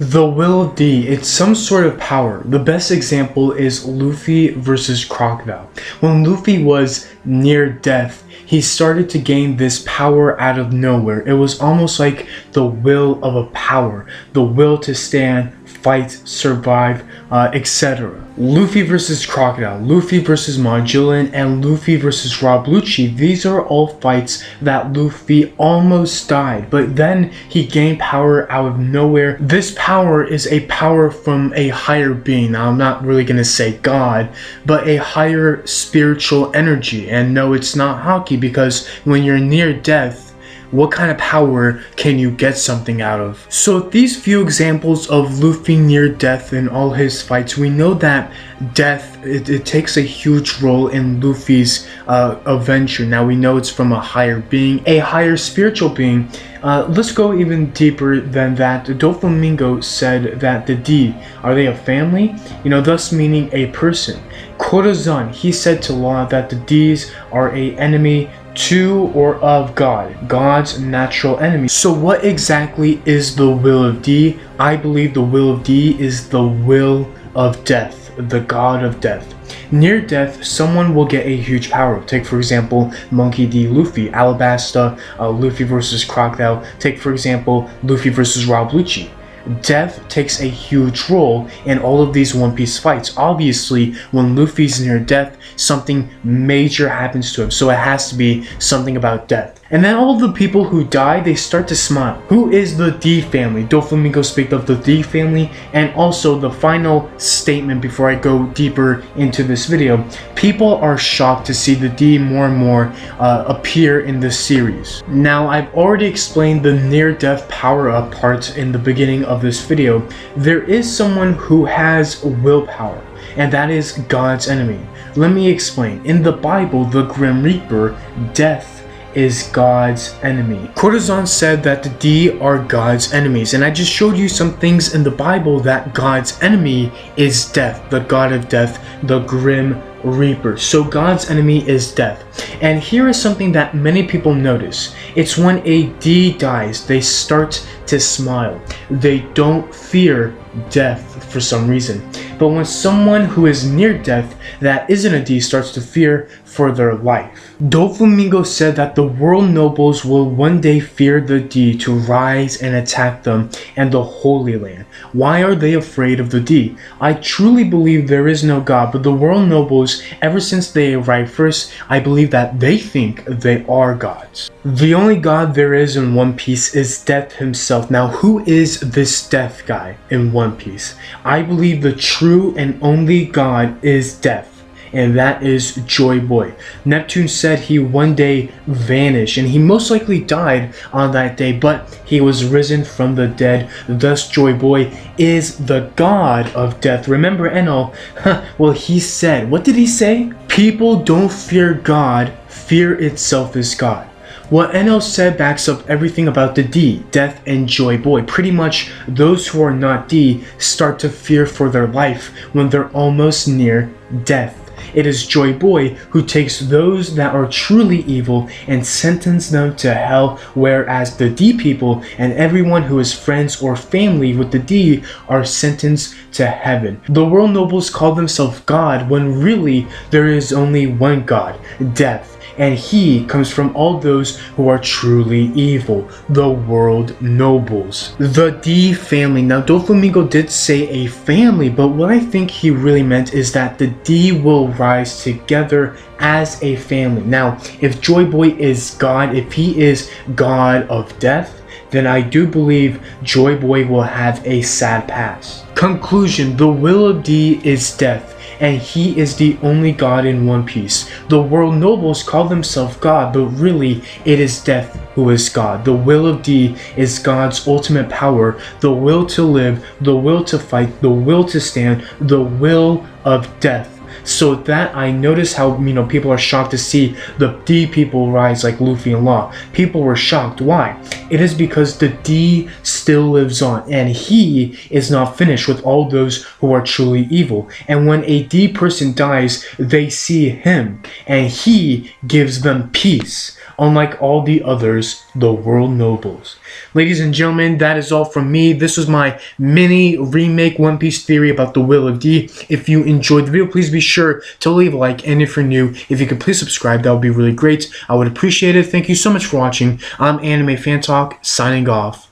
The will of D, it's some sort of power. The best example is Luffy versus Crocodile. When Luffy was near death, he started to gain this power out of nowhere. It was almost like the will of a power, the will to stand, fight, survive, etc. Luffy versus Crocodile, Luffy versus Magellan, and Luffy versus Rob Lucci. These are all fights that Luffy almost died, but then he gained power out of nowhere. This power is a power from a higher being. Now, I'm not really gonna say God, but a higher spiritual energy. And no, it's not hockey, because when you're near death, what kind of power can you get something out of? So these few examples of Luffy near death in all his fights, we know that death, it takes a huge role in Luffy's adventure. Now we know it's from a higher being, a higher spiritual being. Let's go even deeper than that. Doflamingo said that the D, are they a family? Thus meaning a person. Corazon, he said to Law that the D's are a enemy to or of God, God's natural enemy. So what exactly is the will of D? I believe the will of D is the will of death, the god of death. Near death, someone will get a huge power. Take for example, Monkey D. Luffy, Alabasta, Luffy versus Crocodile. Take for example, Luffy versus Rob Lucci. Death takes a huge role in all of these One Piece fights. Obviously, when Luffy's near death, something major happens to him, so it has to be something about death. And then all of the people who die, they start to smile. Who is the D family? Doflamingo speak of the D family, and also the final statement before I go deeper into this video. People are shocked to see the D more and more appear in this series. Now, I've already explained the near-death power-up part in the beginning of this video. There is someone who has willpower, and that is God's enemy. Let me explain. In the Bible, the Grim Reaper, death, is God's enemy. Corazon said that the D are God's enemies, and I just showed you some things in the Bible that God's enemy is death, the god of death, the Grim Reaper. So God's enemy is death. And here is something that many people notice. It's when a D dies, they start to smile. They don't fear death for some reason. But when someone who is near death that isn't a D starts to fear for their life. Doflamingo said that the world nobles will one day fear the D to rise and attack them and the Holy Land. Why are they afraid of the D? I truly believe there is no God, but the world nobles, ever since they arrived first, I believe that they think they are gods. The only god there is in One Piece is Death himself. Now, who is this Death guy in One Piece? I believe the true and only god is Death, and that is Joy Boy. Neptune said he one day vanished, and he most likely died on that day, but he was risen from the dead. Thus, Joy Boy is the god of death. Remember Enel? Well, he said, what did he say? People don't fear God, fear itself is God. What Enel said backs up everything about the D, Death and Joy Boy. Pretty much, those who are not D start to fear for their life when they're almost near death. It is Joy Boy who takes those that are truly evil and sentences them to hell, whereas the D people and everyone who is friends or family with the D are sentenced to heaven. The world nobles call themselves God when really there is only one God, Death. And he comes from all those who are truly evil, the world nobles. The D family. Now, Doflamingo did say a family, but what I think he really meant is that the D will rise together as a family. Now, if Joy Boy is God, if he is God of death, then I do believe Joy Boy will have a sad past. Conclusion, the will of D is death, and he is the only god in One Piece. The world nobles call themselves God, but really it is Death who is God. The will of D is God's ultimate power, the will to live, the will to fight, the will to stand, the will of death. So that I noticed how, people are shocked to see the D people rise like Luffy and Law. People were shocked. Why? It is because the D still lives on, and he is not finished with all those who are truly evil. And when a D person dies, they see him, and he gives them peace, unlike all the others, the world nobles. Ladies and gentlemen, that is all from me. This was my mini remake One Piece theory about the Will of D. If you enjoyed the video, please be sure to leave a like, and if you're new, if you could please subscribe, that would be really great. I would appreciate it. Thank you so much for watching. I'm Anime Fan Talk, signing off.